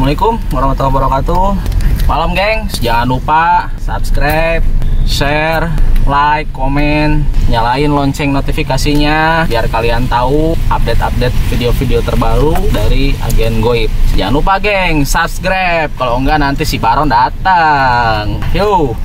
Assalamualaikum warahmatullahi wabarakatuh. Malam geng, jangan lupa subscribe, share, like, komen, nyalain lonceng notifikasinya biar kalian tahu update-update video-video terbaru dari Agen Goib. Jangan lupa geng, subscribe, kalau enggak nanti si Baron datang. Yo.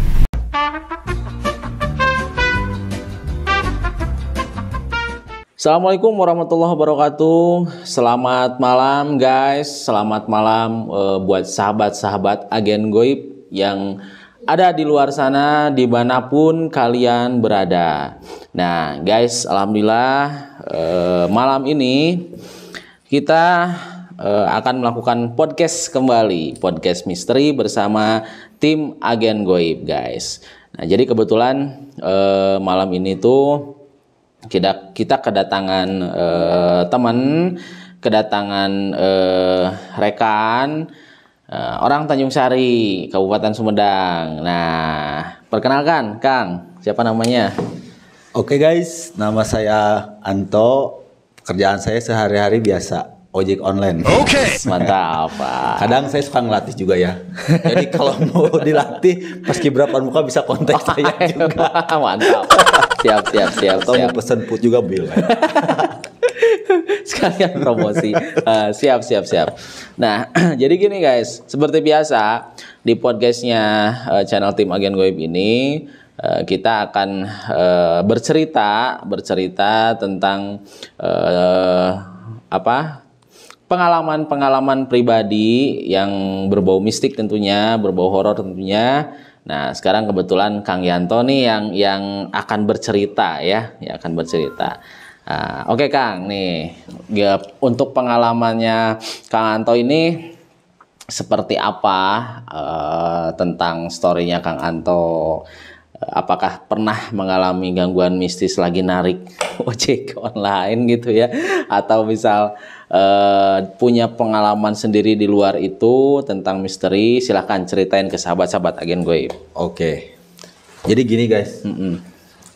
Assalamualaikum warahmatullahi wabarakatuh. Selamat malam guys. Selamat malam buat sahabat-sahabat Agen Goib yang ada di luar sana, dimanapun kalian berada. Nah guys, alhamdulillah malam ini kita akan melakukan podcast kembali, podcast misteri bersama tim Agen Goib guys. Nah jadi kebetulan malam ini tuh kita kedatangan teman, kedatangan rekan orang Tanjung Sari, Kabupaten Sumedang. Nah, perkenalkan Kang, siapa namanya? Oke guys, nama saya Anto. Pekerjaan saya sehari-hari biasa, ojek online. Oke. Mantap Pak. Kadang saya suka ngelatih juga ya. Jadi kalau mau dilatih, Paskibra Pramuka bisa kontak saya juga. Mantap. Siap. Atau mau pesen put juga bil. Sekalian promosi. Siap. Nah, jadi gini guys, seperti biasa di podcastnya channel tim Agen Goib ini kita akan bercerita tentang pengalaman pribadi yang berbau mistik tentunya, berbau horor tentunya. Nah, sekarang kebetulan Kang Yanto nih yang akan bercerita ya, yang akan bercerita. Oke Kang, nih ya, untuk pengalamannya Kang Anto ini seperti apa tentang story-nya Kang Anto? Apakah pernah mengalami gangguan mistis lagi narik ojek online gitu ya? Atau misal punya pengalaman sendiri di luar itu tentang misteri? Silahkan ceritain ke sahabat-sahabat Agen Goib. Oke. Jadi gini guys,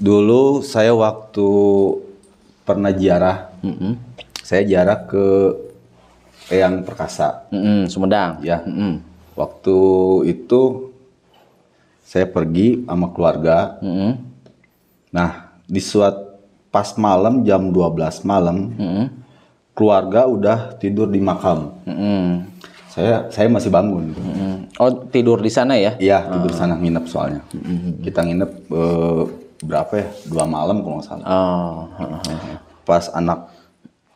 dulu saya waktu pernah ziarah, saya ziarah ke Eyang Perkasa, Sumedang. Ya, waktu itu saya pergi sama keluarga. Nah, di pas malam jam 12 malam, keluarga udah tidur di makam. Saya masih bangun. Oh, tidur di sana ya? Iya, tidur di sana, nginep soalnya. Kita nginep berapa ya? 2 malam kalau nggak salah. Pas anak,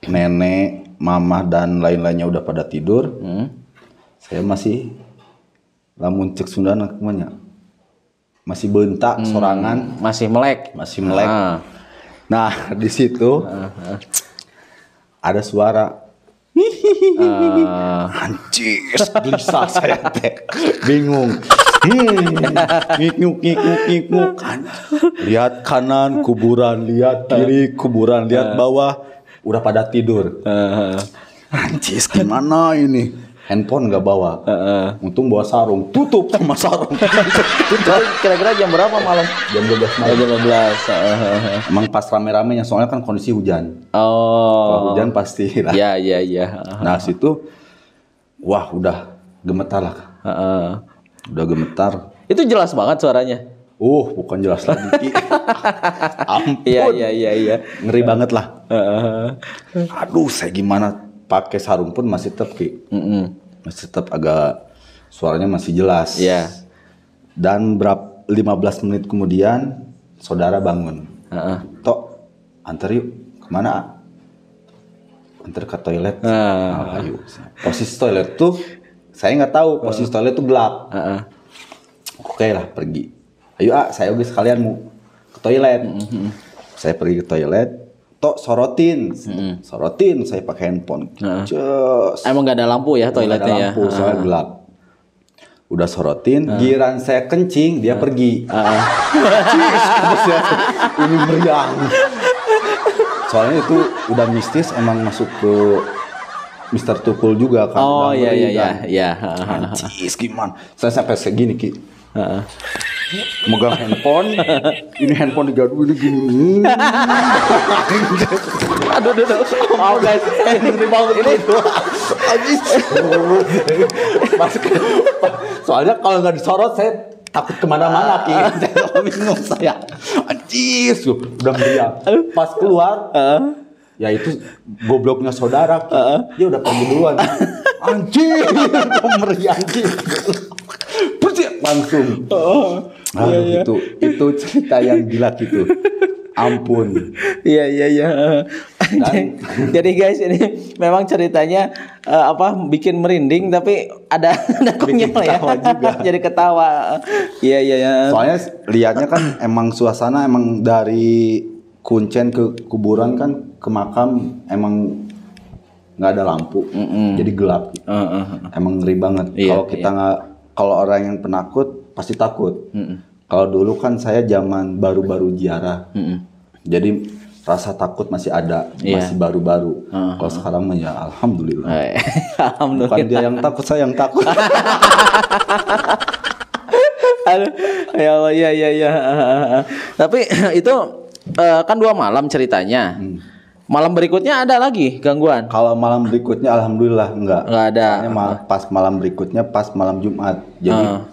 nenek, mama dan lain-lainnya udah pada tidur, saya masih lamun cek Sunda namanya. Masih bentak sorangan, masih melek. Nah, di situ ada suara. Anjir, gelisah saya teh. Bingung. Ngikuk. Lihat kanan kuburan, lihat kiri kuburan, lihat bawah udah pada tidur. Anjir, gimana ini? Handphone nggak bawa. Untung bawa sarung, tutup sama sarung. Kira-kira jam berapa malam? Jam 12 malam. Jam 12. Emang pas rame-ramenya, soalnya kan kondisi hujan. Oh. Kalau hujan pasti lah. Iya. Nah situ, wah udah gemetar lah. Udah gemetar. Itu jelas banget suaranya. Bukan jelas lagi. Ampun. Iya. Ngeri banget lah. Aduh, saya gimana? Pakai sarung pun masih tetap masih tetap agak suaranya masih jelas. Iya. Dan 15 menit kemudian saudara bangun. Tok, antar yuk. Kemana? Antar ke toilet. Ayo. Posisi toilet tuh saya nggak tahu. Posisi toilet tuh gelap. Oke lah, pergi. Ayo saya juga sekalian mau ke toilet. Saya pergi ke toilet. Tok, sorotin, saya pakai handphone. Emang nggak ada lampu ya toiletnya ya? Nggak ada lampu, soalnya gelap. Udah sorotin, giliran saya kencing, dia pergi. Ini meriang. Soalnya itu udah mistis, emang masuk ke Mister Tukul juga kan. Oh iya. Anjis, gimana? Saya sampai segini Ki. Megang handphone, ini handphone digaduh ini gini. Aduh. Maaf guys, ini Soalnya kalau nggak disorot saya takut kemana-mana Ki. Saya bingung saya. Anjir, udah meriang. Pas keluar, ya itu gobloknya saudara Ki. Dia udah pergi duluan. Anjir, kok meriang Ki. Langsung. Iya. Itu cerita yang gila gitu. Ampun. Iya. Jadi guys, ini memang ceritanya bikin merinding tapi ada konyol ya. Juga. Jadi ketawa. Iya. Soalnya lihatnya kan emang suasana emang dari kuncen ke kuburan kan ke makam emang nggak ada lampu. Jadi gelap. Gitu. Emang ngeri banget. Kalau kita nggak, kalau orang yang penakut pasti takut. Kalau dulu kan saya zaman baru-baru ziarah. Jadi rasa takut masih ada, masih baru-baru. Kalau sekarang mah ya alhamdulillah. Alhamdulillah. Bukan dia yang takut, saya yang takut. Aduh, ya Allah, ya. Tapi itu kan 2 malam ceritanya. Malam berikutnya ada lagi gangguan? Kalau malam berikutnya alhamdulillah enggak. Enggak ada. Pas malam berikutnya pas malam Jumat. Jadi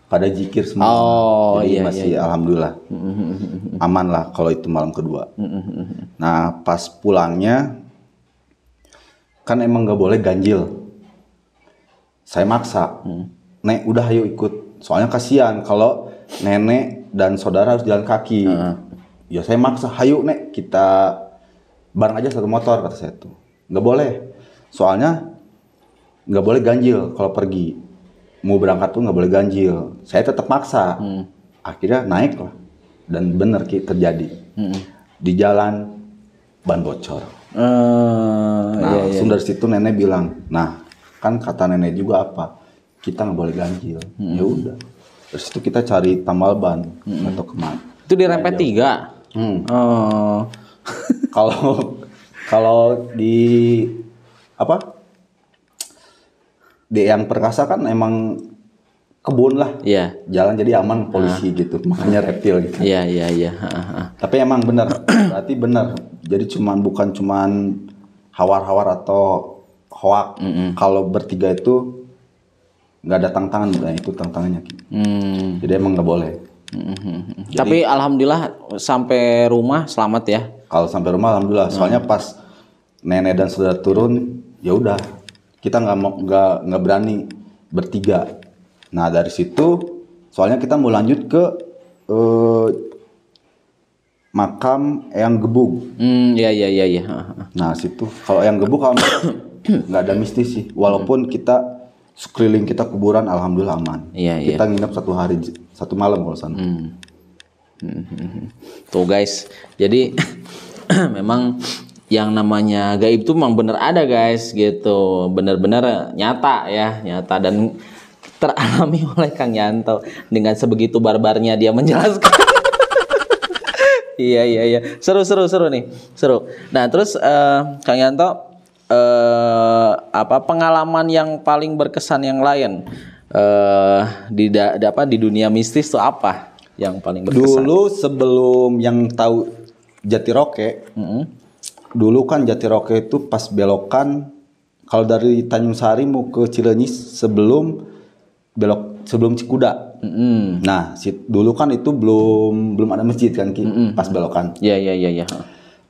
pada zikir semua. Jadi masih alhamdulillah. Aman lah kalau itu malam kedua. Nah, pas pulangnya kan emang nggak boleh ganjil. Saya maksa. Nek, udah ayo ikut. Soalnya kasihan kalau nenek dan saudara harus jalan kaki. Ya saya maksa, ayo Nek, kita bareng aja satu motor, kata saya tuh. Nggak boleh. Soalnya nggak boleh ganjil kalau pergi. Mau berangkat tuh nggak boleh ganjil. Saya tetap maksa. Akhirnya naik lah. Dan bener terjadi. Di jalan ban bocor. Langsung dari situ nenek bilang, nah kan kata nenek juga apa? Kita nggak boleh ganjil. Ya udah. Dari situ kita cari tambal ban atau kemana. Itu dirempet 3. Kalau di apa? Di yang perkasa kan emang kebun lah. Jalan jadi aman polisi gitu. Makanya reptil gitu. Iya. Tapi emang benar. Berarti benar. Jadi bukan cuman hawar-hawar atau hoak. Kalau bertiga itu nggak ada tantangan, itu tantangannya. Jadi emang nggak boleh. Jadi, tapi alhamdulillah sampai rumah selamat ya. Kalau sampai rumah alhamdulillah. Soalnya pas nenek dan saudara turun, ya udah kita nggak berani bertiga. Nah dari situ, soalnya kita mau lanjut ke makam Eyang Gebug. Iya. Nah situ kalau Eyang Gebug kalau nggak ada mistis sih. Walaupun kita sekeliling kita kuburan alhamdulillah aman. Kita nginep 1 malam kalau sana. Tuh guys, jadi memang yang namanya gaib itu memang bener ada guys gitu, bener-bener nyata dan teralami oleh Kang Yanto dengan sebegitu barbarnya dia menjelaskan. Iya. Seru nih. Nah, terus Kang Yanto pengalaman yang paling berkesan yang lain di dunia mistis itu apa yang paling berkesan? Dulu sebelum yang tahu Jatiroke, dulu kan Jatiroke itu pas belokan kalau dari Tanjung Sari mau ke Cilenyis sebelum Cikuda. Nah, dulu kan itu belum ada masjid kan pas belokan. Iya.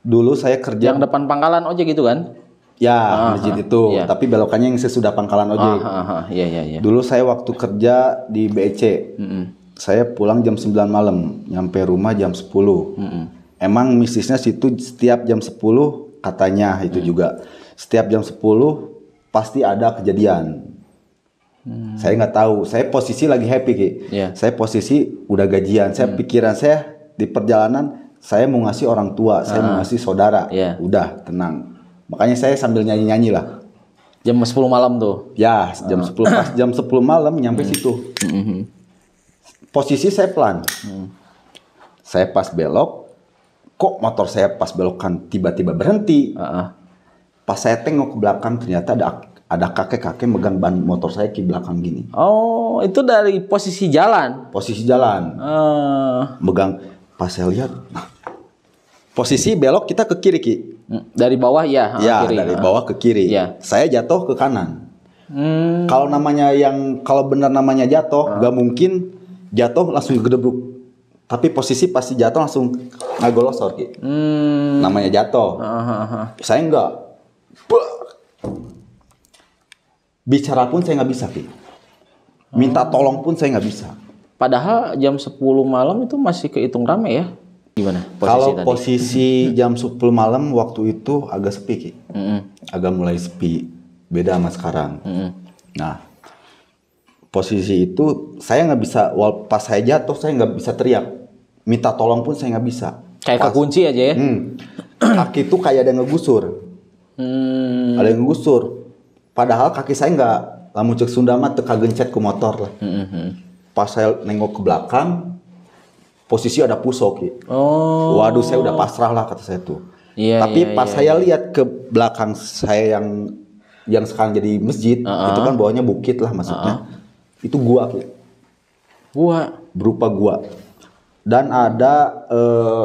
Dulu saya kerja yang depan pangkalan ojek gitu kan? Ya, masjid itu, tapi belokannya yang sesudah pangkalan ojek. Iya. Dulu saya waktu kerja di BEC. Saya pulang jam 9 malam, nyampe rumah jam 10. Emang mistisnya situ setiap jam 10 katanya itu juga. Setiap jam 10 pasti ada kejadian. Saya nggak tahu, saya posisi lagi happy Ki. Saya posisi udah gajian, saya pikiran saya di perjalanan saya mau ngasih orang tua, saya mau ngasih saudara. Udah tenang. Makanya saya sambil nyanyi-nyanyi lah. Jam 10 malam tuh? Ya, jam 10. Pas jam 10 malam nyampe situ. Posisi saya pelan. Saya pas belok, kok motor saya pas belokan tiba-tiba berhenti. Pas saya tengok ke belakang ternyata ada kakek-kakek megang ban motor saya ke belakang gini. Oh, itu dari posisi jalan? Posisi jalan. Megang, pas saya lihat, Posisi belok kita ke kiri Ki. Dari bawah ya, Ya, kiri. dari bawah ke kiri. Ya. Saya jatuh ke kanan. Kalau benar namanya jatuh, gak mungkin jatuh langsung gedebruk. Tapi posisi pasti jatuh langsung ngagolosor Ki. Namanya jatuh. Saya enggak. Bicara pun saya nggak bisa Ki. Minta tolong pun saya nggak bisa. Padahal jam 10 malam itu masih kehitung rame ya? Gimana posisi Kalau tadi? posisi jam 10 malam waktu itu agak sepi Ki. Agak mulai sepi. Beda sama sekarang. Nah, posisi itu saya nggak bisa. Pas saya jatuh saya nggak bisa teriak. Minta tolong pun saya nggak bisa. Kayak kekunci aja ya? Kaki itu kayak ada yang ngegusur. Ada yang ngegusur. Padahal kaki saya nggak, lamun cek Sunda mah teka gencet ke motor lah. Pas saya nengok ke belakang, posisi ada pusok Ki. Waduh, saya udah pasrah lah kata saya tuh. Tapi pas saya lihat ke belakang saya yang sekarang jadi masjid, itu kan bawahnya bukit lah maksudnya. Itu gua Ki. Berupa gua. Dan ada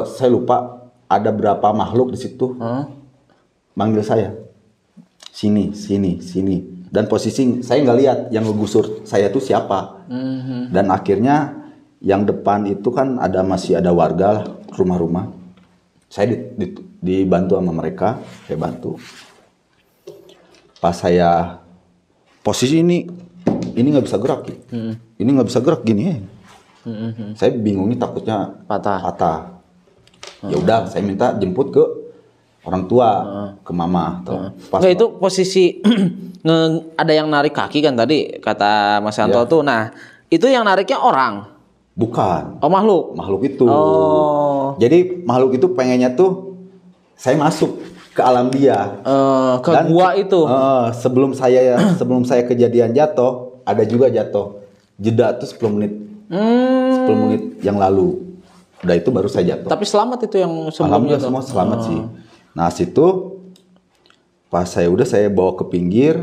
saya lupa ada berapa makhluk di situ. Manggil saya. Sini. Dan posisi saya nggak lihat yang ngegusur saya tuh siapa. Dan akhirnya yang depan itu kan masih ada warga lah, rumah-rumah. Saya dibantu sama mereka, saya bantu. Pas saya posisi ini nggak bisa gerak, ini nggak bisa gerak gini. Saya bingungnya takutnya patah. Ya udah, saya minta jemput ke orang tua, ke mama. Nggak, itu posisi ada yang narik kaki kan tadi kata Mas Yanto tuh. Nah, itu yang nariknya orang? Bukan. Oh, makhluk? Makhluk itu. Jadi makhluk itu pengennya tuh saya masuk ke alam dia. Ke gua itu. Sebelum saya kejadian jatuh, ada juga jatuh. Jeda tuh 10 menit. 10 menit yang lalu. Udah itu baru saya jatuh. Tapi selamat itu yang sebelumnya. Alhamdulillah semua selamat sih. Nah situ pas saya bawa ke pinggir,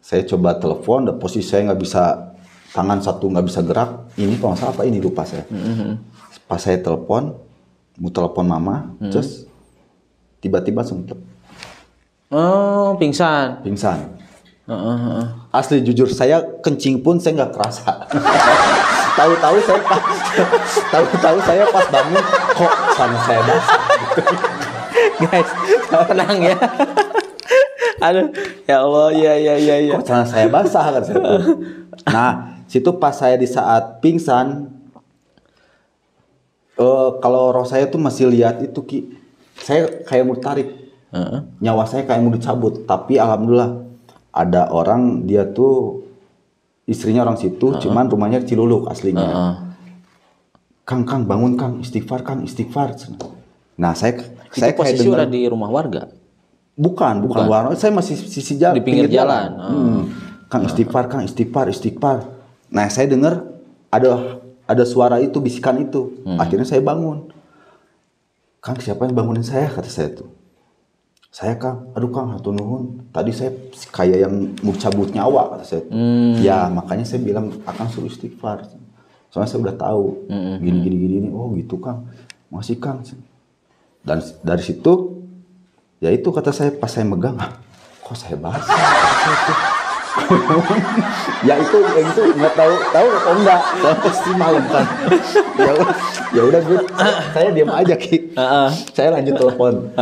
saya coba telepon, dan posisi saya nggak bisa, tangan satu nggak bisa gerak. Ini kalau nggak salah apa ini lupa saya. Pas saya telepon, mau telepon mama, terus tiba-tiba langsung pingsan. Asli jujur saya kencing pun saya nggak kerasa. Tahu-tahu saya pas bangun kok sana saya basah. Guys, tenang ya. Aduh, ya Allah, ya. Kok celana saya basah kan saya tuh. Nah, situ pas saya di saat pingsan, kalau roh saya tuh masih lihat itu Ki, saya kayak mau tarik, nyawa saya kayak mau dicabut. Tapi alhamdulillah ada orang, dia tuh istrinya orang situ, cuman rumahnya Ciluluk aslinya. Kang bangun Kang, istighfar. Nah saya posisi kayak udah di rumah warga. Bukan warna. Saya masih sisi jalan, di pinggir jalan. Kang istighfar. Nah saya dengar ada suara itu, bisikan itu. Akhirnya saya bangun. Kang, siapa yang bangunin saya? Kata saya tuh. Saya Kang, aduh Kang, hatur nuhun. Tadi saya kayak yang mau cabut nyawa, kata saya tuh. Ya makanya saya bilang akan suruh istighfar. Soalnya saya udah tahu gini. Oh gitu Kang, masih Kang. Dan dari situ, ya itu kata saya pas saya megang, kok saya basah? Ya itu nggak tahu atau enggak. Saya pasti malam kan. Ya udah gue, saya diam aja Ki. Saya lanjut telepon.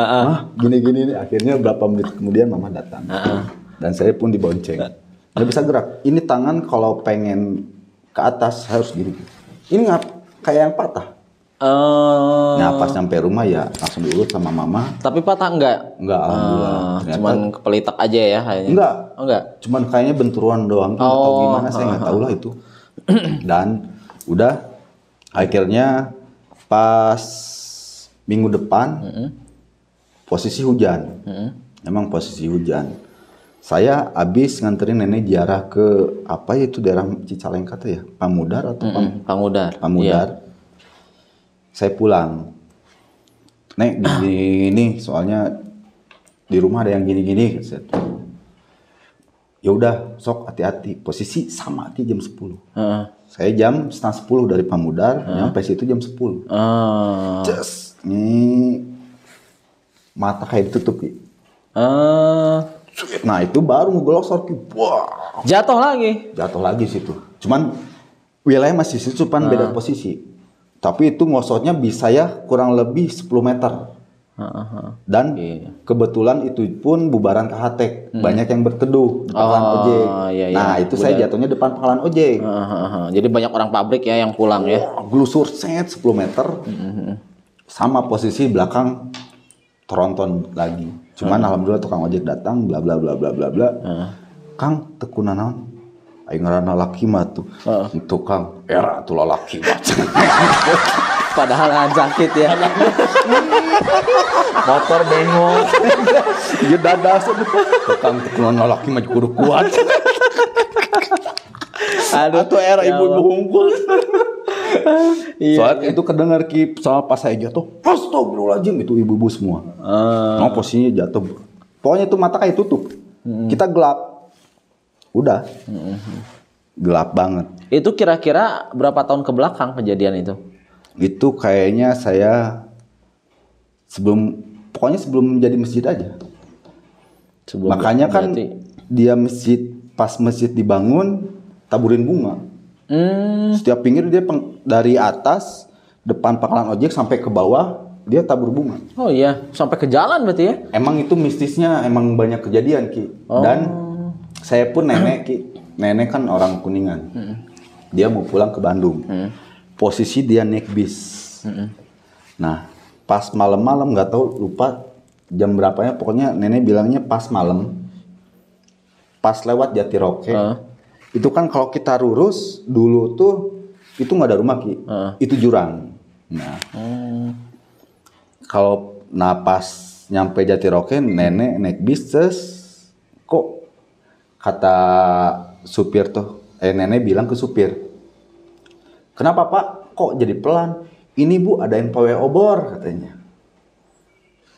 Gini nih. Akhirnya berapa menit kemudian mama datang. Dan saya pun dibonceng. Nggak bisa gerak. Ini tangan kalau pengen ke atas harus gini. Ini kayak yang patah. Nah pas nyampe rumah ya langsung diurut sama mama. Tapi patah enggak? Enggak, alhamdulillah. Cuman kepelitak aja ya kayaknya. Enggak. Cuman kayaknya benturan doang tuh, atau gimana saya nggak tahu lah itu. Dan udah akhirnya pas minggu depan posisi hujan. Emang posisi hujan. Saya habis nganterin nenek ziarah ke apa ya itu daerah Cicalengka tuh ya, Pamudar atau Pamudar. Iya. Saya pulang, Nek gini, soalnya di rumah ada yang gini. Ya udah, sok hati-hati. Posisi sama Ki jam 10. Saya jam 9:30 dari Pamudar, nyampe situ jam 10. Just nih mata kayak ditutup Ki. Ah, Nah itu baru ngegelosor Ki. Wah, jatuh lagi. jatuh lagi situ. Cuman wilayah masih situ, cuman beda posisi. Tapi itu ngosotnya bisa ya kurang lebih 10 meter. Dan kebetulan itu pun bubaran KHT. Banyak yang berteduh di pangkalan ojek. Iya, iya. Nah itu saya jatuhnya depan pangkalan ojek. Jadi banyak orang pabrik ya yang pulang ya. Gelusur set 10 meter. Sama posisi belakang tronton lagi. Cuman alhamdulillah tukang ojek datang bla bla bla bla bla bla. Kang tekunan naon? Aing ngaranna laki mah tuh. Itu Kang era tuh laki mah. Padahal sakit ya. Motor bengong. Ieu dadas. Tukang tekunan laki mah kudu kuat. Aduh Tuh era ibu-ibu hungkul. Iya. Soalnya itu kedengar Ki sama pas saya jatuh. Astagfirullahaladzim itu ibu-ibu semua. Nah, posisinya jatuh. Pokoknya itu mata kayak tutup. Kita gelap. Udah. Gelap banget. Itu kira-kira berapa tahun ke belakang kejadian itu? Itu kayaknya saya pokoknya sebelum jadi masjid aja. Makanya kan dia pas masjid dibangun taburin bunga. Setiap pinggir dia dari atas depan pangkalan ojek sampai ke bawah dia tabur bunga. Oh iya, sampai ke jalan berarti ya? Emang itu mistisnya emang banyak kejadian Ki. Dan saya pun nenek Ki. Nenek kan orang Kuningan. Dia mau pulang ke Bandung. Posisi dia naik bis. Nah, pas malam-malam nggak tahu lupa jam berapanya. Pokoknya nenek bilangnya pas malam. Pas lewat Jatiroke. Itu kan kalau kita lurus dulu tuh itu nggak ada rumah Ki. Itu jurang. Nah, pas nyampe Jatiroke nenek naik bis kok kata supir tuh, nenek bilang ke supir, kenapa Pak kok jadi pelan? Ini Bu ada yang pawe obor katanya.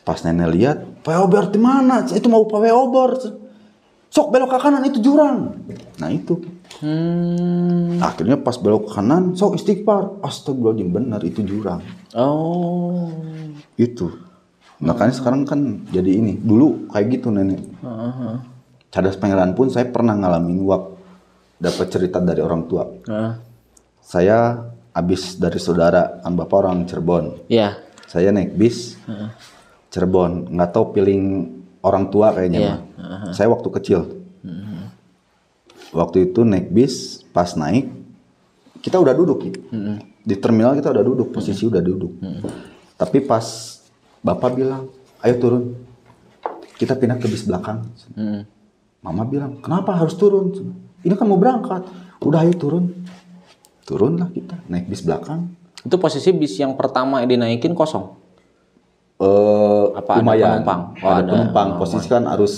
Pas nenek lihat, pawe obor di mana? Itu mau pawe obor. Sok belok ke kanan itu jurang. Nah itu. Akhirnya pas belok ke kanan, sok istighfar. Astagfirullahaladzim benar itu jurang. Oh. Itu. Makanya sekarang kan jadi ini. Dulu kayak gitu nenek. Cadas Pangeran pun saya pernah ngalamin waktu dapat cerita dari orang tua. Saya habis dari saudara, kan bapak orang Cirebon. Iya. Saya naik bis Cirebon, nggak tahu feeling orang tua kayaknya. Saya waktu kecil. Waktu itu naik bis, pas naik kita udah duduk di terminal kita udah duduk, posisi udah duduk. Tapi pas bapak bilang, ayo turun, kita pindah ke bis belakang. Mama bilang, kenapa harus turun? Ini kan mau berangkat. Udah ayo turun. Turunlah kita, naik bis belakang. Itu posisi bis yang pertama dinaikin kosong? Apa lumayan. ada penumpang? Ada penumpang, posisi kan harus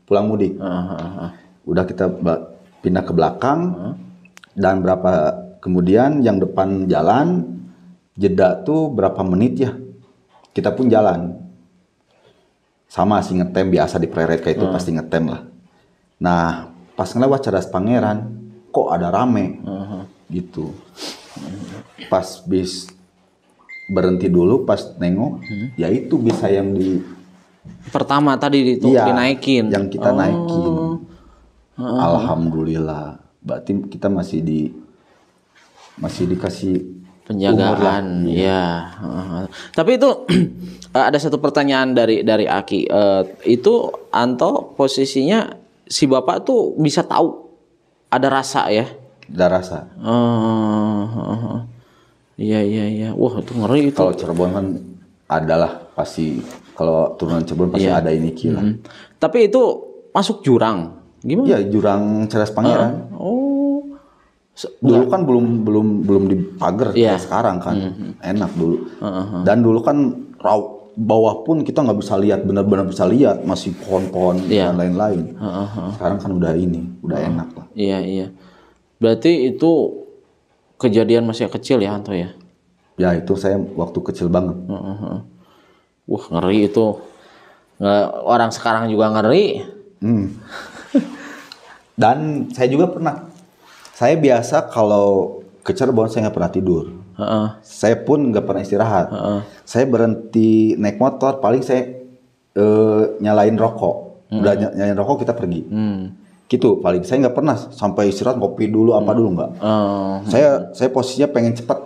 pulang mudik. Udah kita pindah ke belakang. Dan berapa kemudian yang depan jalan, jeda tuh berapa menit ya. Kita pun jalan. Sama sih ngetem, biasa di preret kayak itu pasti ngetem lah. Nah, pas ngelewat Cadas Pangeran, kok ada rame, gitu. Pas bis berhenti dulu, pas nengok, ya itu bis yang di pertama tadi itu dinaikin. Yang kita naikin. Alhamdulillah. Berarti kita masih dikasih penjagaan, ya. Tapi itu ada satu pertanyaan dari Aki. Itu Anto posisinya si bapak tuh bisa tahu ada rasa ya? Ada rasa. Iya. Wah itu ngeri itu. Kalau Cirebon kan adalah pasti, kalau turunan Cirebon pasti ada ini kira. Tapi itu masuk jurang, gimana? Iya jurang Cadas Pangeran. Dulu kan belum dipagar kayak sekarang kan, enak dulu. Dan dulu kan bawah pun kita nggak bisa lihat, benar-benar bisa lihat, masih pohon-pohon dan lain-lain. Sekarang kan udah enak lah. Iya. Berarti itu kejadian masih kecil ya Anto ya? Ya itu saya waktu kecil banget. Wah ngeri itu. Orang sekarang juga ngeri. Dan saya juga pernah. Saya biasa kalau ke Cirebon saya nggak pernah tidur. Saya pun nggak pernah istirahat. Saya berhenti naik motor, paling saya nyalain rokok. Udah nyalain rokok kita pergi. Gitu paling. Saya nggak pernah sampai istirahat ngopi dulu apa dulu nggak. Saya posisinya pengen cepat.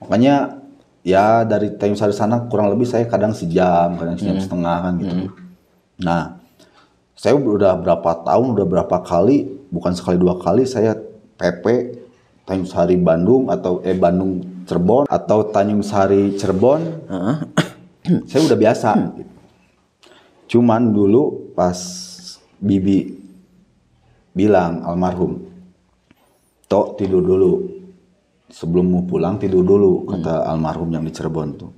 Makanya ya dari Tanjung Sari sana kurang lebih saya kadang sejam, kadang sejam setengah kan gitu. Nah, saya udah berapa tahun, udah berapa kali, bukan sekali dua kali saya PP Tanjung Sari Bandung atau Bandung Cirebon atau Tanjung Sari Cirebon. Saya udah biasa. Cuman dulu pas Bibi bilang almarhum, Tok tidur dulu. Sebelum mau pulang tidur dulu, kata almarhum yang di Cirebon tuh.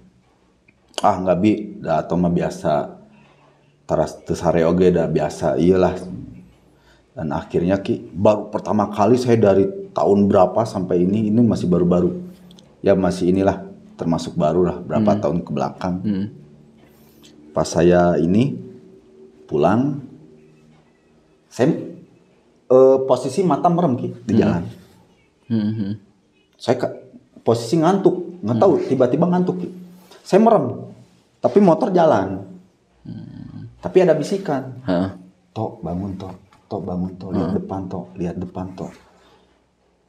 Ah nggak Bi, dah atau mah biasa. Taras tesare oge dah biasa, iyalah. Dan akhirnya baru pertama kali saya dari tahun berapa sampai ini masih baru-baru. Ya masih inilah, termasuk baru lah, berapa tahun ke belakang. Pas saya ini pulang, saya posisi mata merem di jalan. Saya posisi ngantuk, nggak tahu tiba-tiba ngantuk. Saya merem, tapi motor jalan. Tapi ada bisikan, Tok bangun Tok bangun Tok, lihat depan Tok, lihat depan Tok.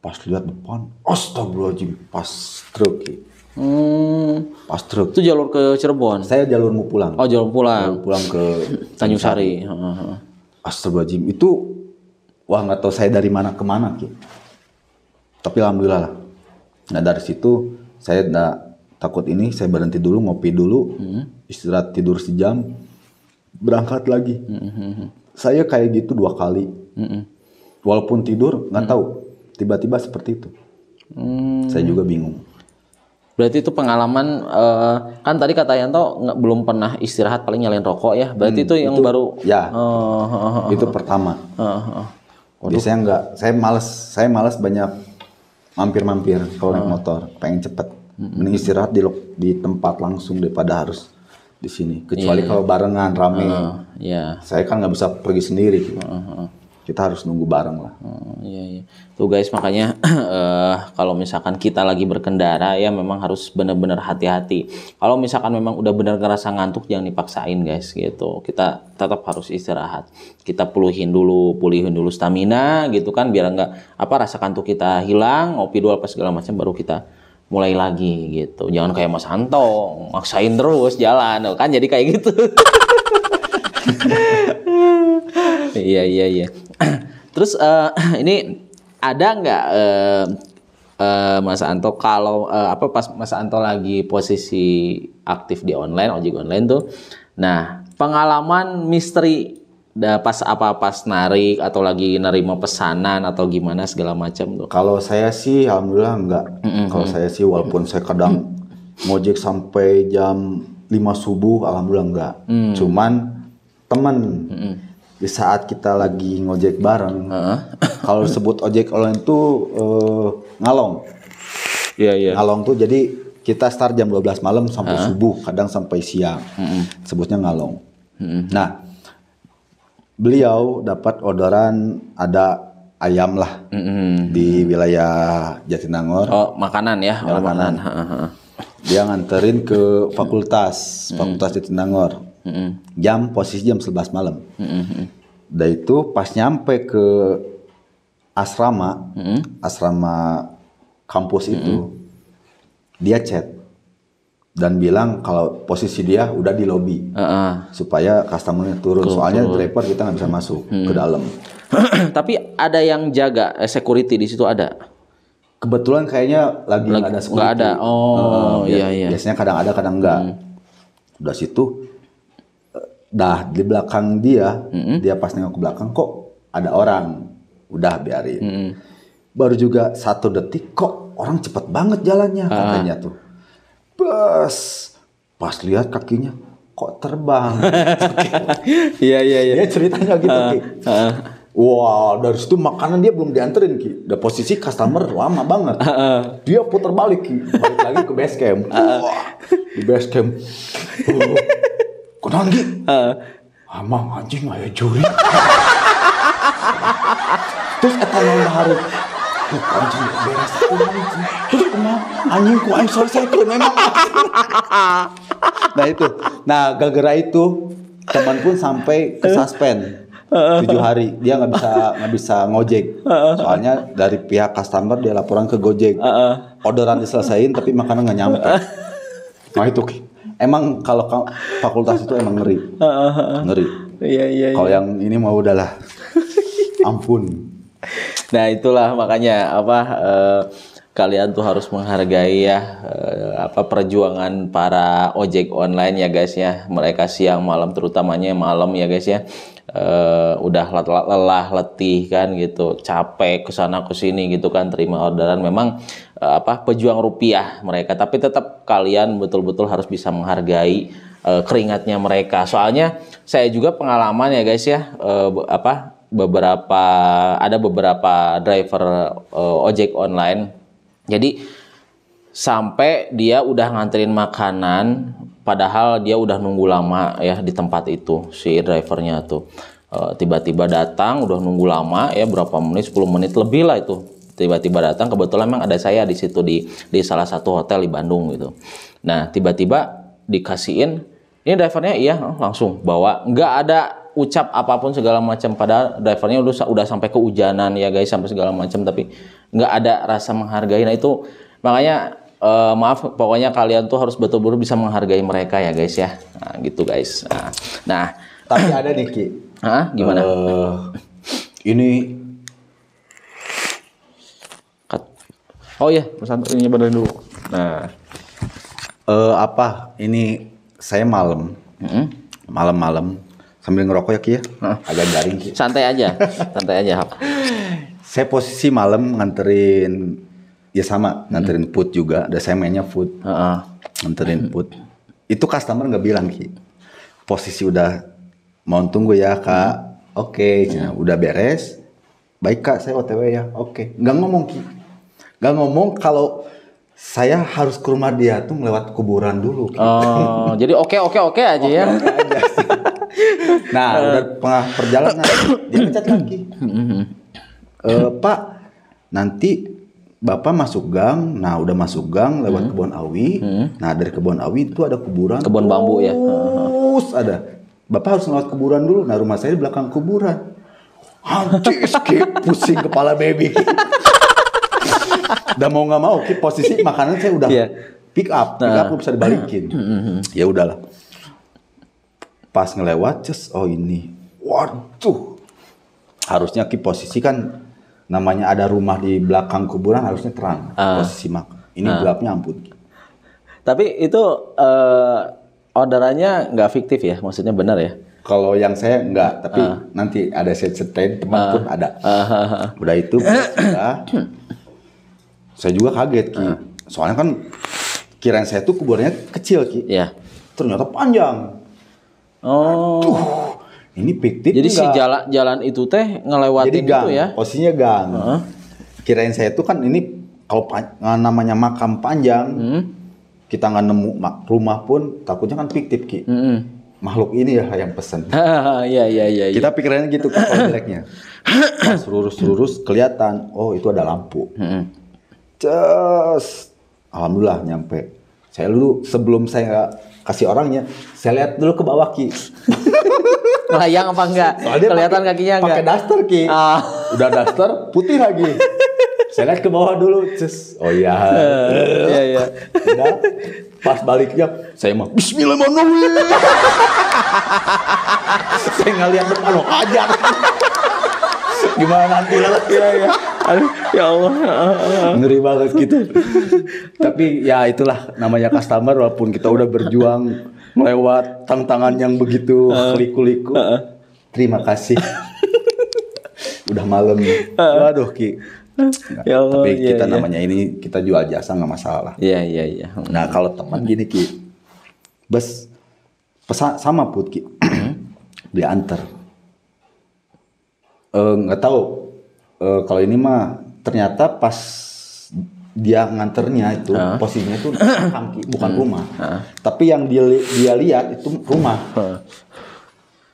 Pas lihat depan, astagfirullahaladzim, pas truk. Pas truk. Itu jalur ke Cirebon? Saya jalur mau pulang. Oh jalur pulang. Jalur pulang ke Tanjung Sari. Astagfirullahaladzim, itu wah nggak tahu saya dari mana ke mana. Tapi alhamdulillah lah. Nah dari situ saya nggak takut ini, saya berhenti dulu, ngopi dulu, istirahat tidur sejam, berangkat lagi. Saya kayak gitu 2 kali. Walaupun tidur nggak tahu, tiba-tiba seperti itu. Saya juga bingung. Berarti itu pengalaman, kan tadi kata Yanto belum pernah istirahat, paling nyalain rokok ya. Berarti itu yang baru. Ya, itu pertama. Biasanya enggak, saya malas banyak mampir-mampir kalau naik motor, pengen cepet. Mending istirahat di tempat langsung daripada harus di sini. Kecuali kalau barengan rame. Saya kan nggak bisa pergi sendiri. Kita harus nunggu bareng lah. Iya. Tuh guys, makanya kalau misalkan kita lagi berkendara ya memang harus benar-benar hati-hati. Kalau misalkan memang udah benar ngerasa ngantuk, jangan dipaksain guys gitu. Kita tetap harus istirahat. Kita pulihin dulu stamina gitu kan, biar nggak rasa kantuk kita hilang, ngopi dulu apa segala macam, baru kita mulai lagi gitu. Jangan kayak Mas Anto maksain terus jalan kan, jadi kayak gitu. Iya. Terus ini ada nggak Mas Anto kalau pas Mas Anto lagi posisi aktif di ojek online tuh, nah pengalaman misteri pas narik atau lagi nerima pesanan atau gimana segala macam tuh? Kalau saya sih alhamdulillah enggak. Kalau saya sih walaupun saya kadang ngojek sampai jam 5 subuh, alhamdulillah enggak. Cuman teman di saat kita lagi ngojek bareng, kalau disebut ojek online itu ngalong. Iya. Ngalong tuh jadi kita start jam 12 malam sampai subuh, kadang sampai siang. Sebutnya ngalong. Nah, beliau dapat orderan ada ayam lah di wilayah Jatinangor. Oh, makanan ya? Makanan. Dia nganterin ke fakultas Jatinangor. Posisi jam 11 malam. Udah itu pas nyampe ke asrama kampus itu, dia chat dan bilang kalau posisi dia udah di lobi, supaya customernya turun. Soalnya driver kita nggak bisa masuk ke dalam. Tapi ada yang jaga security di situ ada? Kebetulan kayaknya lagi nggak ada security. Nggak ada. Iya. Biasanya kadang ada, kadang enggak. Udah situ. Di belakang dia pas nengok ke belakang kok ada orang, udah biarin. Baru juga 1 detik kok orang cepet banget jalannya katanya tuh. Pas lihat kakinya kok terbang. Iya. Dia ceritanya gitu Ki. Wah, dari situ makanan dia belum dianterin Ki. Udah posisi customer lama banget. Dia putar balik Ki, balik lagi ke base camp. Wah, di base camp. Kenapa Ki? Amang anjing aya juri. Terus eta naon bahari. Anjing beres aku anjing. Terus kenapa? Anjing ku aing selesai memang. Nah itu, nah gara-gara itu teman pun sampai ke suspend 7 hari, dia nggak bisa ngojek. Soalnya dari pihak customer dia laporan ke Gojek. Orderan diselesain tapi makanan nggak nyampe. Nah itu, emang kalau fakultas itu emang ngeri. Iya. Kalau yang ini mau udahlah, ampun. Nah itulah makanya kalian tuh harus menghargai ya perjuangan para ojek online ya guys ya. Mereka siang malam, terutamanya malam ya guys ya. Udah lelah letih kan gitu, capek kesana kesini gitu kan, terima orderan. Memang pejuang rupiah mereka, tapi tetap kalian betul-betul harus bisa menghargai keringatnya mereka. Soalnya saya juga pengalaman ya guys ya, ada beberapa driver ojek online. Jadi sampai dia udah nganterin makanan, padahal dia udah nunggu lama ya di tempat itu si drivernya tuh. Tiba-tiba datang, udah nunggu lama ya, berapa menit, 10 menit lebih lah itu. Tiba-tiba datang, kebetulan memang ada saya di situ di salah satu hotel di Bandung gitu. Nah tiba-tiba dikasihin, ini drivernya iya langsung bawa, nggak ada ucap apapun segala macam. Padahal drivernya udah sampai kehujanan ya guys, sampai segala macam, tapi nggak ada rasa menghargai. Nah itu makanya maaf, pokoknya kalian tuh harus betul-betul bisa menghargai mereka ya guys ya. Nah, gitu guys. Nah tapi ada nih Ki. Gimana? Ini oh iya, pesan ini benerin dulu. Nah ini saya malam sambil ngerokok ya Ki ya. Agak garing Ki. Santai aja. Saya posisi malam nganterin food juga. Dan saya mainnya food. Nganterin food. Itu customer nggak bilang Ki. Posisi udah mau tunggu ya Kak. Oke. Udah beres. Baik Kak, saya OTW ya. Oke. Nggak ngomong Ki. Nggak ngomong kalau saya harus ke rumah dia tuh lewat kuburan dulu Ki. Oh, jadi oke aja ya. Oke aja sih. Nah, udah tengah perjalanan dia ngechat lagi. Pak, nanti Bapak masuk gang. Nah, udah masuk gang lewat Kebon Awi. Nah, dari Kebon Awi itu ada kuburan. Kebun bambu ya. Terus ada. Bapak harus lewat kuburan dulu. Nah, rumah saya di belakang kuburan. Anjir, pusing kepala baby. Udah mau nggak mau, posisi makanan saya udah pick up bisa dibalikin. Ya udahlah. Pas ngelewat, oh ini, waduh, harusnya posisi kan namanya ada rumah di belakang kuburan harusnya terang posisi ini gelapnya ampun. Tapi itu orderannya nggak fiktif ya, maksudnya benar ya? Kalau yang saya enggak, tapi nanti ada saya ceritain, teman pun ada. Udah itu, saya juga kaget Ki. Soalnya kan kirain saya tuh kuburannya kecil Ki. Iya. Ternyata panjang. Oh. Aduh, ini fiktif. Jadi si jalan itu teh ngelewatin jadi gang, itu ya? Posisinya gang. Kirain saya tuh kan ini kalau namanya makam panjang, kita nggak nemu rumah pun takutnya kan fiktif Ki. Makhluk ini ya yang pesen. Iya. Kita pikirannya gitu kan jeleknya. Pas lurus kelihatan, oh itu ada lampu. Alhamdulillah nyampe. Saya dulu sebelum saya kasih orangnya, saya lihat dulu ke bawah Ki. Melayang apa enggak? Soalnya kelihatan kakinya enggak? Pakai daster Ki. Udah daster putih lagi. Saya lihat ke bawah dulu, oh iya. Iya. Udah, pas baliknya saya mah bismillahirrahmanirrahim. Saya ngeliat depan lo ajar. Gimana nanti lah? Iya. Aduh, ya Allah. Ngeri banget gitu. Tapi ya itulah namanya customer, walaupun kita udah berjuang melewat tantangan yang begitu liku-liku. Terima kasih. Udah malam. Waduh Ki. Ya Allah, tapi kita namanya ini kita jual jasa nggak masalah. Iya. Nah kalau teman gini Ki, bes pesan sama Put Ki, diantar. Nggak tahu kalau ini mah ternyata pas dia nganternya itu posisinya itu bukan rumah, tapi yang dia lihat itu rumah.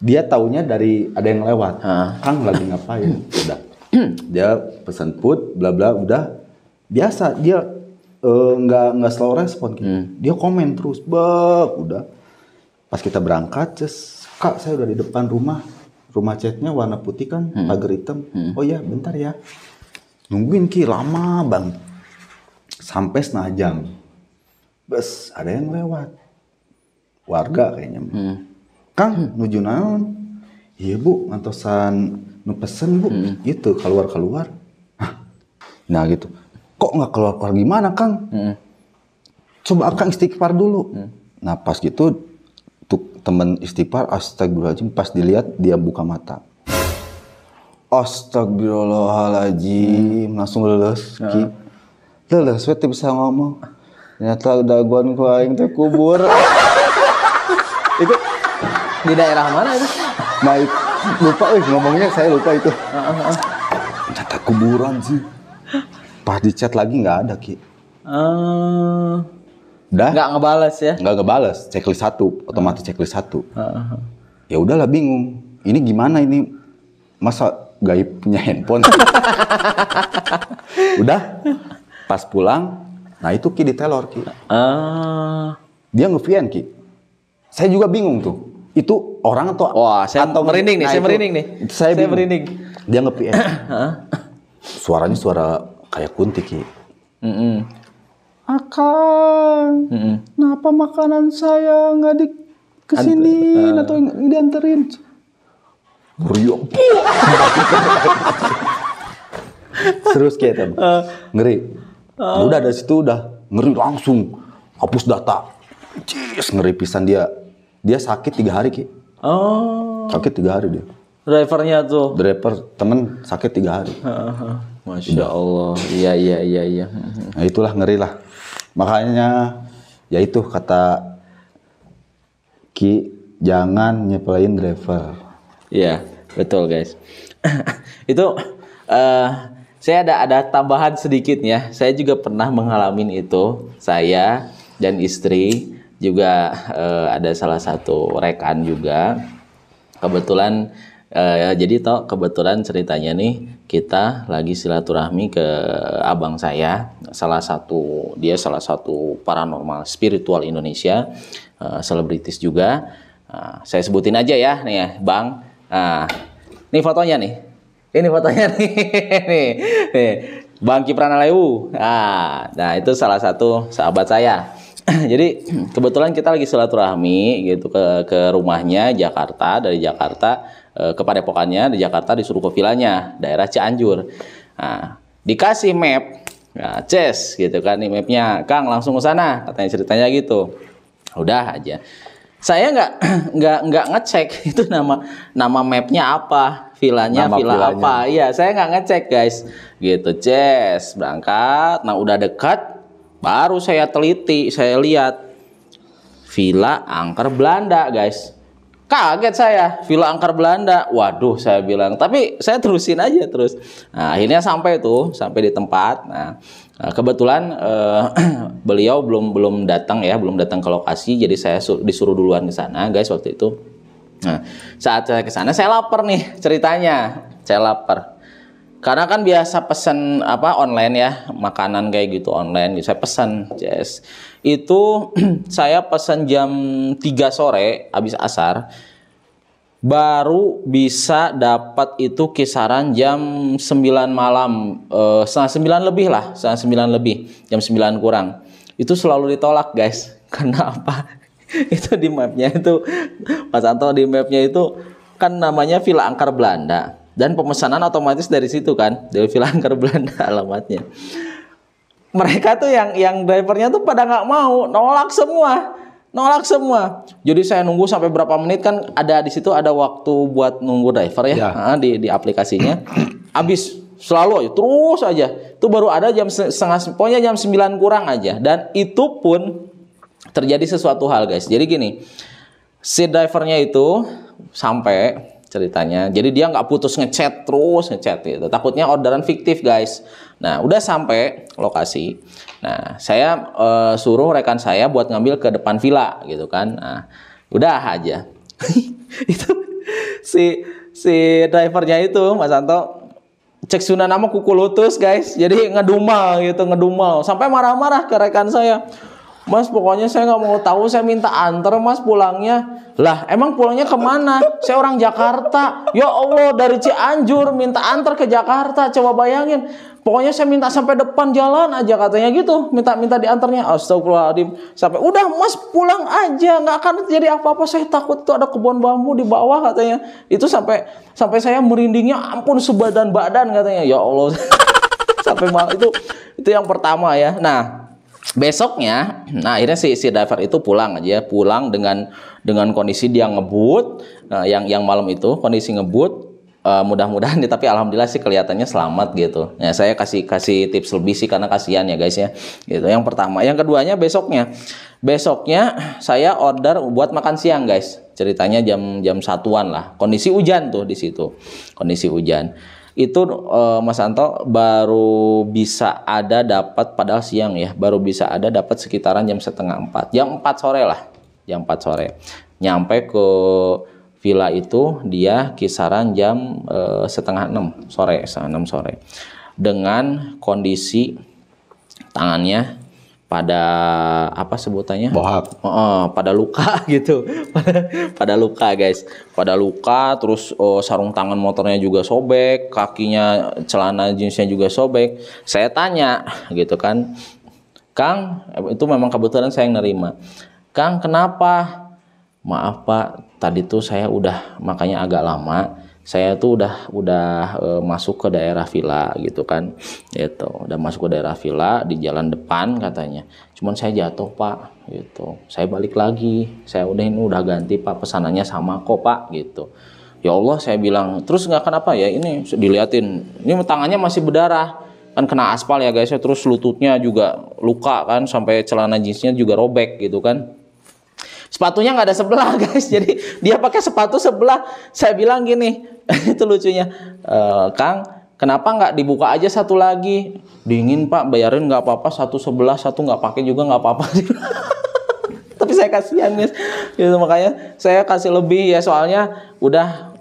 Dia taunya dari ada yang lewat, Kang lagi ngapain? Udah. Dia pesan food, bla bla, udah biasa dia nggak slow respon, dia komen terus, udah Pas kita berangkat, Kak saya udah di depan rumah catnya warna putih kan, pagar hitam. Oh iya, bentar ya. Nungguin Ki, lama bang. Sampai setengah jam. Bes, ada yang lewat. Warga kayaknya. Kang, nuju naon? Iya bu, ngantosan nu pesen bu. Gitu, keluar. Nah gitu. Kok nggak keluar gimana Kang? Coba Kang istighfar dulu. Nah pas gitu, tuh temen istighfar, astagfirullahaladzim, pas dilihat dia buka mata. Astagfirullahaladzim, langsung leles Ki. Leles, wete bisa ngomong. Ternyata daguan ku aing teh kubur. Itu di daerah mana itu? Nah, lupa ngomongnya, saya lupa itu. Ternyata kuburan sih. Pas di chat lagi nggak ada Ki. Udah? Nggak ngebales ya? Nggak ngebales, checklist 1, otomatis checklist 1. Ya udahlah bingung. Ini gimana ini? Masa gaib punya handphone? Udah, pas pulang, nah itu Ki ditelor Ki. Dia nge-VN Ki. Saya juga bingung tuh. Itu orang atau saya atau merinding nih, saya merinding nih. Saya merinding. Dia nge-VN. Suaranya suara kayak Kunti Ki. Akang, kenapa makanan saya nggak kesini atau dianterin? Buriok. Serius kayak ngeri. Udah dari situ udah ngeri langsung hapus data. Cis, ngeri pisan dia. Dia sakit 3 hari Ki. Sakit 3 hari dia. Drivernya tuh. Driver temen sakit 3 hari. Masya Allah. Iya. Nah itulah ngeri lah. Makanya ya itu kata Ki, jangan nyepelin driver. Iya, betul guys. Itu saya ada tambahan sedikit ya. Saya juga pernah mengalami itu. Saya dan istri juga ada salah satu rekan juga. Kebetulan jadi kebetulan ceritanya nih, kita lagi silaturahmi ke abang saya, dia salah satu paranormal spiritual Indonesia, selebritis juga. Saya sebutin aja ya nih ya, Bang. Ini fotonya nih. Ini fotonya nih. nih. Bang Kipran Alewu. Nah, itu salah satu sahabat saya. Jadi kebetulan kita lagi silaturahmi gitu ke rumahnya dari Jakarta ke Padepokannya di Jakarta, disuruh ke vilanya daerah Cianjur. Nah, dikasih map, gitu kan, nih mapnya, Kang langsung ke sana, katanya ceritanya gitu. Udah aja. Saya nggak ngecek itu nama mapnya apa, vilanya villa apa. Iya, saya nggak ngecek guys. Gitu, berangkat. Nah udah dekat, baru saya teliti, saya lihat Villa Angker Belanda guys. Kaget saya, Villa Angker Belanda. Waduh, saya bilang. Tapi saya terusin aja terus. Nah, akhirnya sampai di tempat. Nah, kebetulan beliau belum datang ke lokasi. Jadi saya disuruh duluan ke sana, guys, waktu itu. Nah, saat saya ke sana saya lapar nih ceritanya. Saya lapar. Karena kan biasa pesan online ya, makanan kayak gitu online. Saya pesan, itu saya pesan jam 3 sore habis asar, baru bisa dapat itu kisaran jam 9 malam, setengah 9 lebih lah, jam 9 kurang. Itu selalu ditolak guys. Karena apa? Itu di mapnya itu, Mas Anto, di mapnya itu kan namanya Villa Angker Belanda. Dan pemesanan otomatis dari situ kan, dari Villa Angker Belanda alamatnya. Mereka tuh yang drivernya tuh pada nggak mau, nolak semua. Jadi saya nunggu sampai berapa menit, kan ada di situ ada waktu buat nunggu driver ya. Nah, di aplikasinya. Habis selalu terus aja. Itu baru ada jam pokoknya jam 9 kurang aja. Dan itu pun terjadi sesuatu hal guys. Jadi gini, si drivernya itu sampai ceritanya, jadi dia nggak putus ngechat gitu. Takutnya orderan fiktif guys. Nah udah sampai lokasi. Nah saya suruh rekan saya buat ngambil ke depan villa gitu kan. Nah udah aja. Itu si drivernya itu Mas Anto cek sunan nama kuku lutus guys. Jadi ngedumel sampai marah-marah ke rekan saya. Mas pokoknya saya nggak mau tahu, saya minta antar Mas pulangnya. Lah emang pulangnya kemana? Saya orang Jakarta. Ya Allah, dari Cianjur minta antar ke Jakarta, coba bayangin. Pokoknya saya minta sampai depan jalan aja katanya gitu, minta diantarnya. Astagfirullahaladzim. Sampai udah Mas pulang aja, nggak akan jadi apa-apa. Saya takut tuh ada kebun bambu di bawah katanya. Itu sampai saya merindingnya ampun sebadan badan katanya. Ya Allah. Sampai mal itu yang pertama ya. Nah, besoknya, nah akhirnya si driver itu pulang dengan kondisi dia ngebut, yang malam itu kondisi ngebut, mudah-mudahan tapi alhamdulillah sih kelihatannya selamat gitu. Ya saya kasih tips lebih sih karena kasihan ya guys ya. Gitu. Yang pertama, yang keduanya besoknya saya order buat makan siang guys. Ceritanya jam 1-an lah. Kondisi hujan tuh di situ. Kondisi hujan. Itu Mas Anto baru bisa ada dapat padahal siang ya, baru bisa ada dapat sekitaran jam 3:30, jam 4 sore lah, jam 4 sore nyampe ke villa itu dia kisaran jam 5:30 sore, 5:30 sore dengan kondisi tangannya pada apa sebutannya? Bohak. Pada luka gitu. pada luka guys. Pada luka, terus sarung tangan motornya juga sobek, kakinya celana jeansnya juga sobek. Saya tanya gitu kan, Kang, itu memang kebetulan saya yang nerima. Kang, kenapa? Maaf Pak, tadi tuh saya udah makanya agak lama. Saya tuh udah masuk ke daerah villa gitu kan, gitu. Udah masuk ke daerah villa di jalan depan katanya. Cuman saya jatuh Pak, gitu. Saya balik lagi. Saya udah ganti Pak, pesanannya sama kok Pak, gitu. Ya Allah saya bilang, terus nggak kenapa ya? Ini diliatin, ini tangannya masih berdarah. Kan kena aspal ya guys. Terus lututnya juga luka kan, sampai celana jeansnya juga robek gitu kan. Sepatunya nggak ada sebelah guys, jadi dia pakai sepatu sebelah. Saya bilang gini, itu lucunya, Kang, kenapa nggak dibuka aja satu lagi? Dingin Pak, bayarin nggak apa-apa, satu sebelah, satu nggak pakai juga nggak apa-apa. Tapi saya kasihan guys, gitu, makanya saya kasih lebih ya, soalnya udah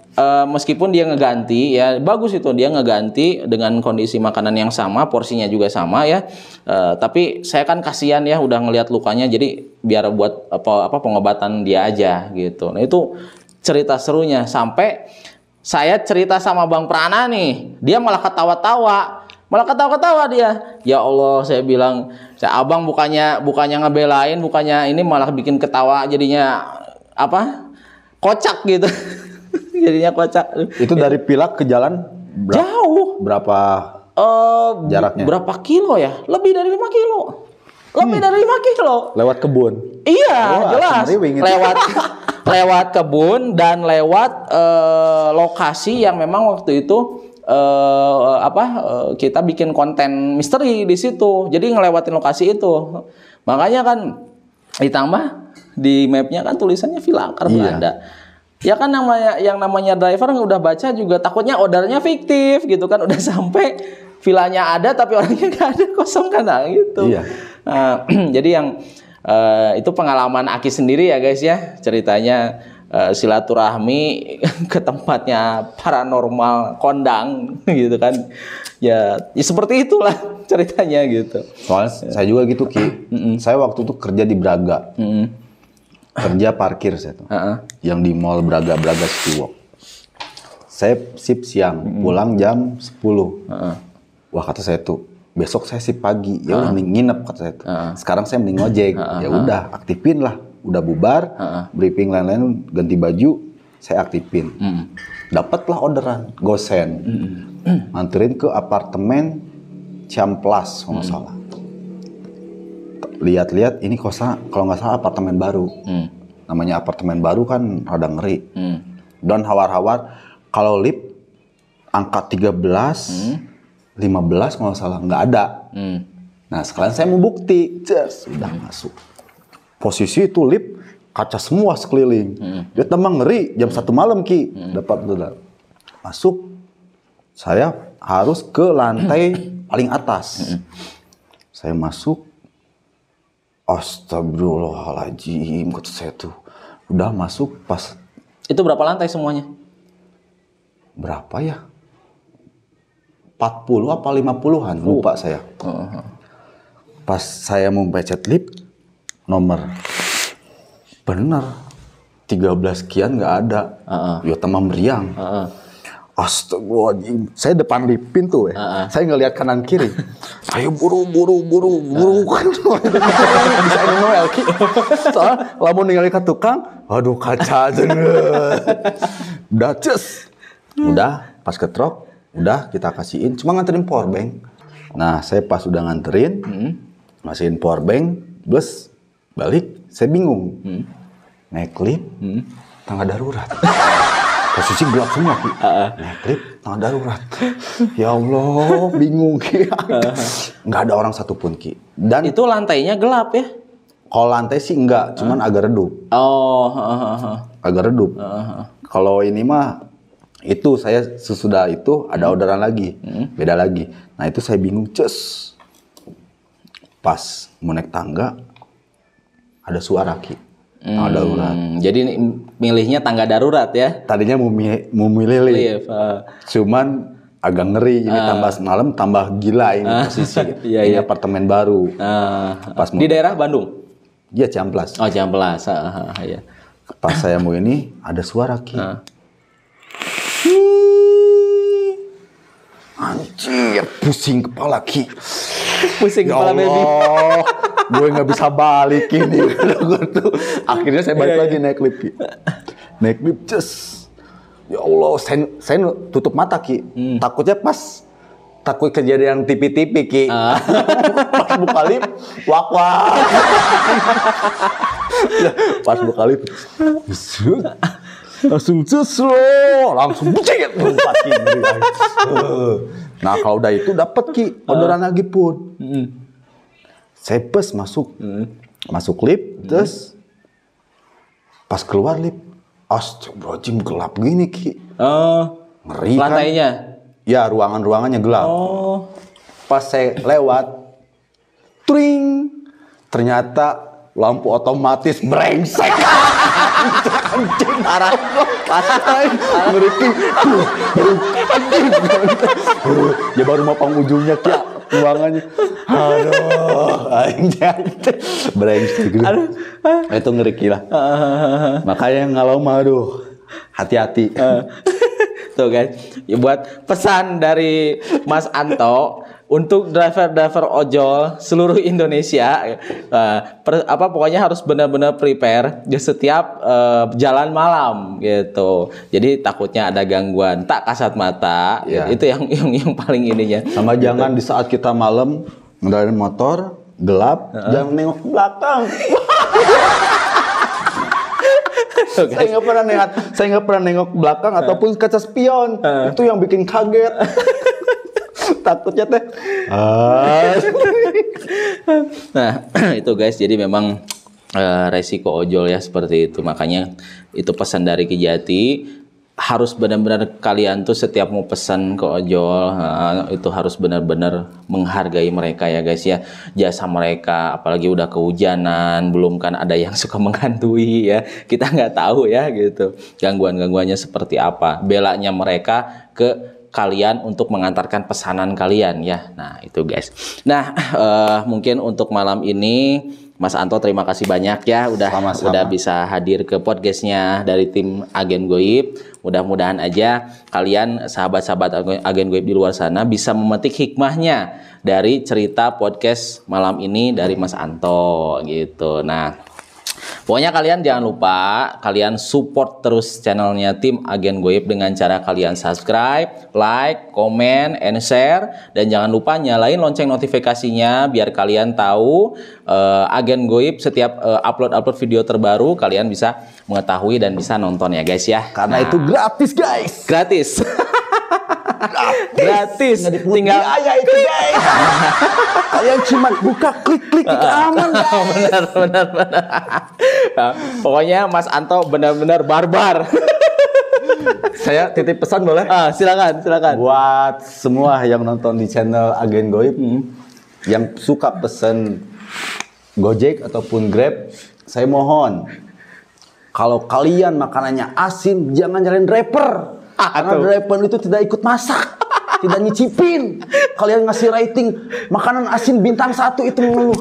meskipun dia ngeganti ya bagus itu, dia ngeganti dengan kondisi makanan yang sama, porsinya juga sama ya, tapi saya kan kasihan ya udah ngelihat lukanya, jadi biar buat apa pengobatan dia aja gitu. Nah itu cerita serunya, sampai saya cerita sama Bang Prana nih, dia malah ketawa-tawa dia. Ya Allah, saya bilang, abang bukannya ngebelain, bukannya ini, malah bikin ketawa jadinya apa kocak gitu. Jadinya kocak. Itu dari Pilak ke jalan jauh. Berapa jaraknya? Berapa kilo ya? Lebih dari 5 kilo. Lebih dari 5 kilo. Lewat kebun. Iya, jelas. Lewat kebun dan lewat lokasi yang memang waktu itu kita bikin konten misteri di situ. Jadi ngelewatin lokasi itu. Makanya kan ditambah di mapnya kan tulisannya Villa Akar Belanda. Ya kan yang namanya driver udah baca juga takutnya ordernya fiktif gitu kan, udah sampai villanya ada tapi orangnya nggak ada, kosong kan gitu. Iya. Nah, jadi yang itu pengalaman Aki sendiri ya guys ya, ceritanya silaturahmi ke tempatnya paranormal kondang gitu kan. Ya seperti itulah ceritanya gitu. Soalnya saya juga gitu Ki. Saya waktu itu kerja di Braga. Kerja parkir saya tuh, yang di mall Braga City Walk. Saya sip siang, pulang jam 10. Wah kata saya tuh, besok saya sip pagi, ya udah nginep kata saya tuh. Sekarang saya mending ngojek, ya udah aktifin lah, udah bubar, briefing lain-lain, ganti baju, saya aktifin. Dapatlah orderan, gosen, anterin ke apartemen Ciamplas kalau nggak salah. Lihat-lihat ini kosan kalau nggak salah apartemen baru. Namanya apartemen baru kan rada ngeri. Dan hawar-hawar kalau lift angka 13, 15 kalau nggak salah nggak ada. Nah sekalian saya mau bukti, sudah masuk. Posisi itu lift kaca semua sekeliling. Dia temang ngeri jam 1 malam Ki. Dapat masuk. Saya harus ke lantai paling atas. Saya masuk. Astagfirullahaladzim, kata saya tuh. Udah masuk pas. Itu berapa lantai semuanya? Berapa ya? 40 apa 50-an, lupa saya. Pas saya mau pencet lift, nomor. Bener. 13 sekian nggak ada. Ya teman meriang. Astagfirullahaladzim. Saya depan pintu ya. Saya ngelihat kanan kiri. Ayo buru. Bisa Noel ki. Soalnya lamun ningali ka tukang, aduh kaca aja. Udah cus. Udah pas ke truk, udah kita kasihin. Cuma nganterin powerbank. Nah, saya pas udah nganterin, masihin powerbank, plus balik, saya bingung. Naik lift, tangga darurat. Posisi gelap semua, Ki. Naik lift, tangga darurat. Ya Allah, bingung, Ki. Nggak ada orang satupun, Ki. Dan itu lantainya gelap ya? Kalau lantai sih enggak, cuman agak redup. Oh, agak redup. Kalau ini mah, itu saya sesudah itu ada orderan lagi, beda lagi. Nah itu saya bingung, cus. Pas mau naik tangga, ada suara, Ki. Tangga darurat. Jadi milihnya tangga darurat ya? Tadinya mau milih lift. Cuman agak ngeri, ini tambah malam tambah gila ini posisi. Ini apartemen baru. Pas di daerah Bandung? Iya, Ciamplas. Oh, Ciamplas. Iya. Pas saya mau ini, ada suara, Ki. Anjir, pusing kepala, Ki. Pusing kepala, baby. Gue nggak bisa balik ini. Akhirnya saya balik lagi naik lift, Ki. Naik lift, cus. Ya Allah, saya tutup mata, Ki. Takutnya takut kejadian tipi-tipi, Ki. Pas buka lift, wak-wak. Pas buka lift, langsung langsung bucet. Nah kalau udah itu dapat, Ki, orderan lagi pun. Saya pas masuk lift, terus pas keluar lift, astagfirullahaladzim, gelap gini, Ki. Ngeri kan? Lantainya? Ya, ruangannya gelap. Pas saya lewat, tring, ternyata lampu otomatis brengsek. Anjing, arah ngeriting. Ya baru mau penghujungnya, Ki, ruangannya. Aduh, anjing. Brengsek gitu. Itu ngeri, lah. Makanya ngalau mah, aduh, hati-hati. Tuh guys, ya buat pesan dari Mas Anto untuk driver-driver ojol seluruh Indonesia, pokoknya harus benar-benar prepare di setiap jalan malam gitu. Jadi takutnya ada gangguan, tak kasat mata, itu yang paling ininya. Sama gitu. Jangan di saat kita malam ngendarain motor gelap, jangan nengok ke belakang. Saya nggak pernah nengok ke belakang ataupun kaca spion. Itu yang bikin kaget. Takutnya teh. Nah itu guys, jadi memang resiko ojol ya seperti itu. Makanya itu pesan dari Kejati, harus benar-benar kalian tuh setiap mau pesan ke ojol itu harus benar-benar menghargai mereka ya guys ya, jasa mereka. Apalagi udah kehujanan, belum kan ada yang suka menghantui ya, kita nggak tahu ya gitu gangguannya seperti apa. Belanya mereka ke kalian untuk mengantarkan pesanan kalian ya. Nah itu guys. Nah mungkin untuk malam ini Mas Anto terima kasih banyak ya udah bisa hadir ke podcastnya dari tim Agen Goib. Mudah-mudahan aja kalian sahabat-sahabat Agen Goib di luar sana bisa memetik hikmahnya dari cerita podcast malam ini dari Mas Anto gitu. Nah pokoknya kalian jangan lupa kalian support terus channelnya tim Agen Goib dengan cara kalian subscribe, like, comment, and share. Dan jangan lupa nyalain lonceng notifikasinya biar kalian tahu Agen Goib setiap upload video terbaru kalian bisa mengetahui dan bisa nonton ya guys ya. Karena itu gratis guys. Gratis. Gratis. Tinggal aja itu guys. Kalian cuma buka klik aman guys. Benar. Nah, pokoknya Mas Anto benar-benar barbar. Saya titip pesan boleh? Silakan. Buat semua yang nonton di channel Agen Goib, yang suka pesen Gojek ataupun Grab, saya mohon kalau kalian makanannya asin, jangan nyalain driver. Karena driver itu tidak ikut masak, tidak nyicipin. Kalian ngasih rating makanan asin bintang 1 itu mengeluh.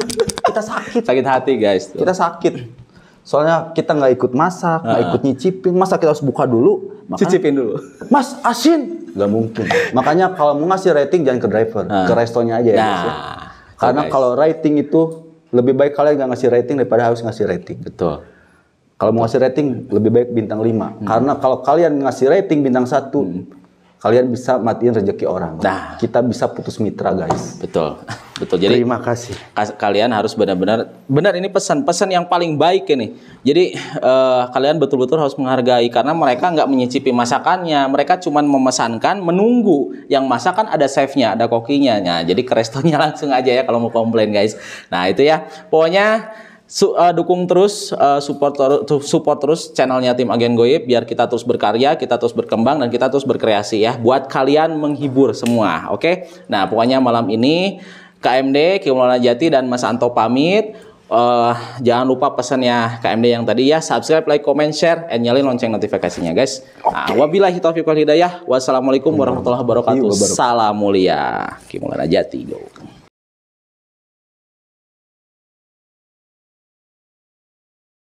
kita sakit. Sakit hati guys. Kita sakit. Soalnya kita nggak ikut masak, nggak ikut nyicipin. Masa kita harus buka dulu? Cicipin dulu. Mas, asin? Nggak mungkin. Makanya kalau mau ngasih rating jangan ke driver, ke restonya aja ya. Guys, ya. Karena kalau rating itu lebih baik kalian nggak ngasih rating daripada harus ngasih rating. Betul. Kalau mau ngasih rating lebih baik bintang 5. Karena kalau kalian ngasih rating bintang 1, kalian bisa matiin rezeki orang. Nah, kita bisa putus mitra, guys. Betul. Betul. Jadi terima kasih. Kalian harus benar-benar ini pesan yang paling baik ini. Jadi kalian betul-betul harus menghargai karena mereka nggak menyicipi masakannya, mereka cuma memesankan, menunggu. Yang masakan ada chefnya, ada kokinya. Nah, jadi ke restonya langsung aja ya kalau mau komplain guys. Nah itu ya. Pokoknya dukung terus, support terus channelnya Tim Agen Goib biar kita terus berkarya, kita terus berkembang dan kita terus berkreasi ya. Buat kalian menghibur semua, oke? Nah pokoknya malam ini KMD, Ki Maulana Jati dan Mas Anto pamit. Jangan lupa pesannya KMD yang tadi ya, subscribe, like, comment, share, and nyalain lonceng notifikasinya guys. Nah, wabillahi taufiq wal hidayah. Wassalamualaikum warahmatullahi wabarakatuh. Salam mulia. Ki Maulana Jati. Go.